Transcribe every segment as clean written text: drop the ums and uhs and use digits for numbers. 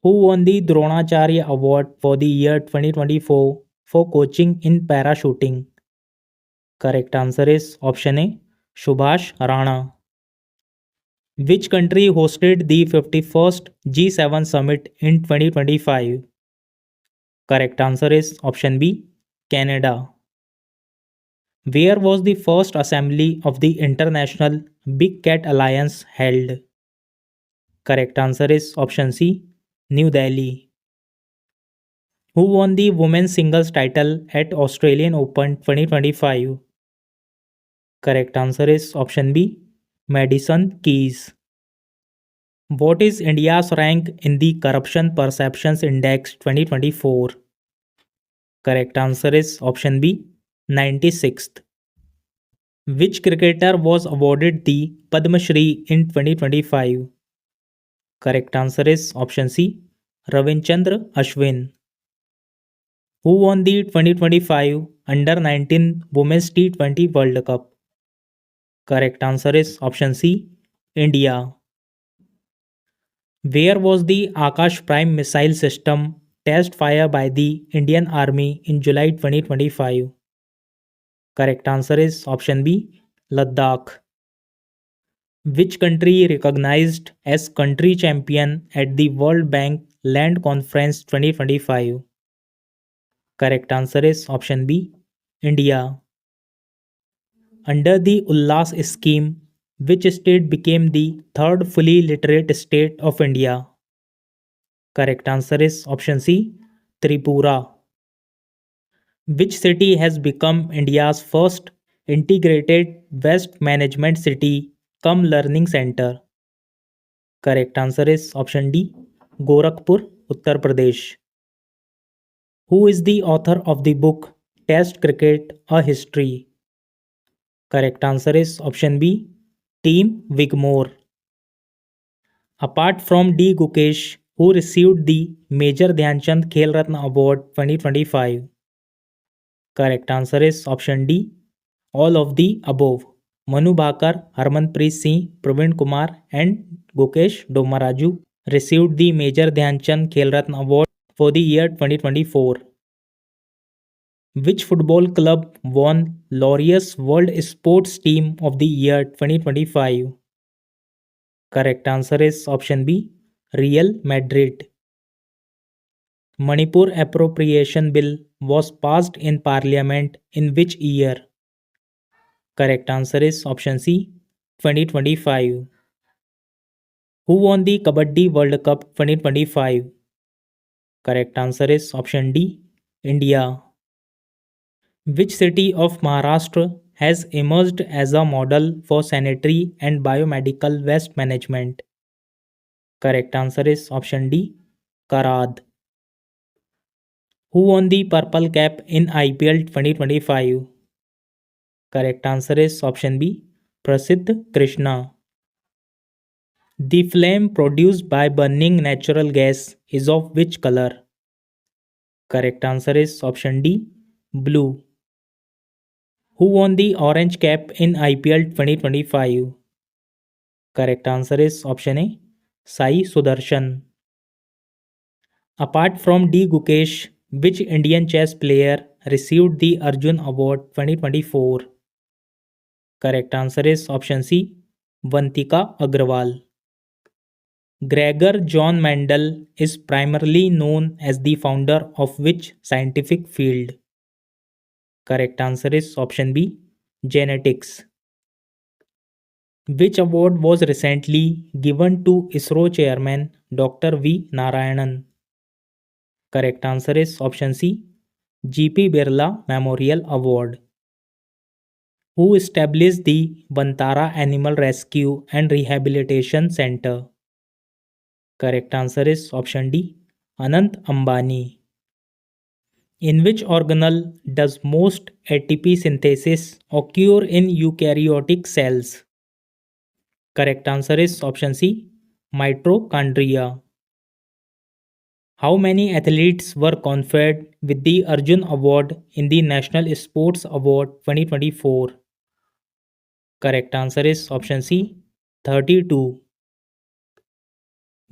Who won the Dronacharya Award for the year 2024 for coaching in parachuting? Correct answer is option A, Subhash Rana. Which country hosted the 51st G7 summit in 2025? Correct answer is option B, Canada. Where was the first assembly of the International Big Cat Alliance held? Correct answer is option C, New Delhi. Who won the women's singles title at Australian Open 2025? Correct answer is option B, Madison Keys. What is India's rank in the Corruption Perceptions Index 2024? Correct answer is option B, 96th. Which cricketer was awarded the Padma Shri in 2025? Correct answer is option C, Ravichandra Ashwin. Who won the 2025 Under 19 Women's T20 World Cup? Correct answer is option C, India. Where was the Akash Prime missile system test fire by the Indian Army in July 2025? Correct answer is option B, Ladakh. Which country recognized as country champion at the World Bank Land Conference 2025? Correct answer is option B, India. Under the Ullas scheme, which state became the third fully literate state of India? Correct answer is option C, Tripura. Which city has become India's first integrated waste management city cum learning center? Correct answer is option D, Gorakhpur, Uttar Pradesh. Who is the author of the book Test Cricket A History? Correct answer is option B, Tim Wigmore. Apart from D. Gukesh, who received the Major Dhyanchand Khel Ratna Award 2025? Correct answer is option D, all of the above. Manu Bhakar, Harmanpreet Singh, Praveen Kumar, and Gukesh Domaraju received the Major Dhyanchand Khel Ratna Award for the year 2024. Which football club won Laureus World Sports Team of the Year 2025? Correct answer is option B, Real Madrid. Manipur Appropriation Bill was passed in Parliament in which year? Correct answer is option C, 2025. Who won the Kabaddi World Cup 2025? Correct answer is option D, India. Which city of Maharashtra has emerged as a model for sanitary and biomedical waste management? Correct answer is option D, Karad. Who won the Purple Cap in IPL 2025? Correct answer is option B, Prasidh Krishna. The flame produced by burning natural gas is of which color? Correct answer is option D, blue. Who won the Orange Cap in IPL 2025? Correct answer is option A, Sai Sudarshan. Apart from D. Gukesh, which Indian chess player received the Arjun Award 2024? Correct answer is option C, Vantika Agrawal. Gregor John Mendel is primarily known as the founder of which scientific field? Correct answer is option B, genetics. Which award was recently given to ISRO chairman Dr. V. Narayanan? Correct answer is option C, G.P. Birla Memorial Award. Who established the Bantara Animal Rescue and Rehabilitation Center? Correct answer is option D, Anant Ambani. In which organelle does most ATP synthesis occur in eukaryotic cells? Correct answer is option C, mitochondria. How many athletes were conferred with the Arjun Award in the National Sports Award 2024? Correct answer is option C, 32.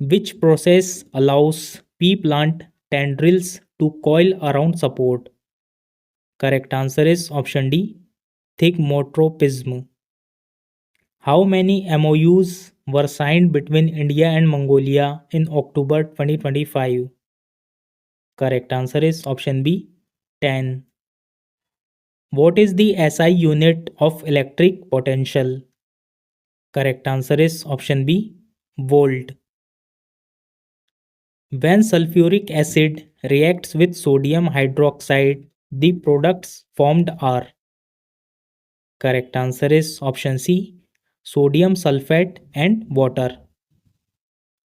Which process allows pea plant tendrils to coil around support? Correct answer is option D, thigmotropism. How many MOUs were signed between India and Mongolia in October 2025? Correct answer is option B, 10. What is the SI unit of electric potential? Correct answer is option B, volt. When sulfuric acid reacts with sodium hydroxide, the products formed are. Correct answer is option C, sodium sulfate and water.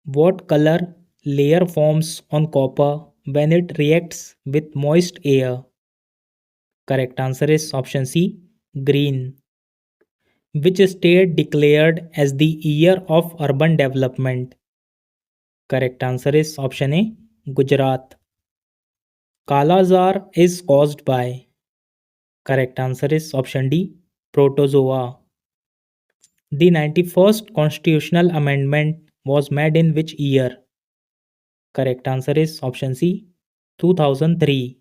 What color layer forms on copper when it reacts with moist air? Correct answer is option C, green. Which state declared as the year of urban development? Correct answer is option A, Gujarat. Kala Azar is caused by. Correct answer is option D, protozoa. The 91st constitutional amendment was made in which year? Correct answer is option C, 2003.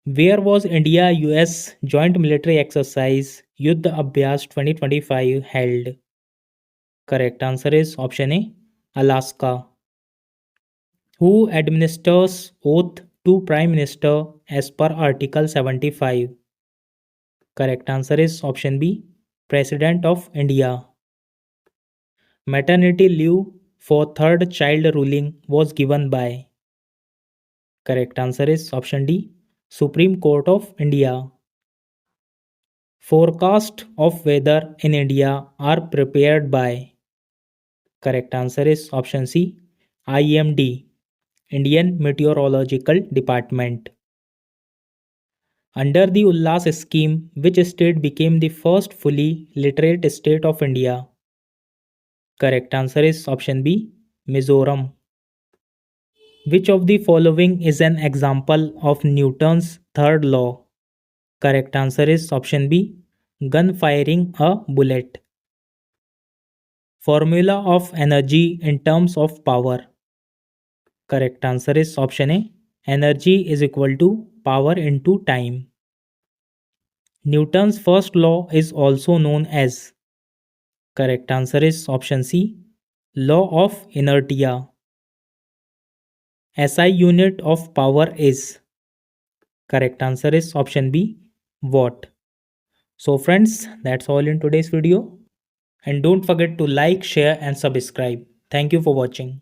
Where was India US joint military exercise Yuddha Abhyas 2025 held? Correct answer is option A, Alaska. Who administers oath to Prime Minister as per Article 75? Correct answer is option B, President of India. Maternity leave for third child ruling was given by. Correct answer is option D, Supreme Court of India. Forecast of weather in India are prepared by. Correct answer is option C, IMD, Indian Meteorological Department. Under the Ullas scheme, which state became the first fully literate state of India? Correct answer is option B, Mizoram. Which of the following is an example of Newton's third law? Correct answer is option B, gun firing a bullet. Formula of energy in terms of power. Correct answer is option A, energy is equal to power into time. Newton's first law is also known as. Correct answer is option C, law of inertia. SI unit of power is. Correct answer is option B, watt. So friends, that's all in today's video. And don't forget to like, share and subscribe. Thank you for watching.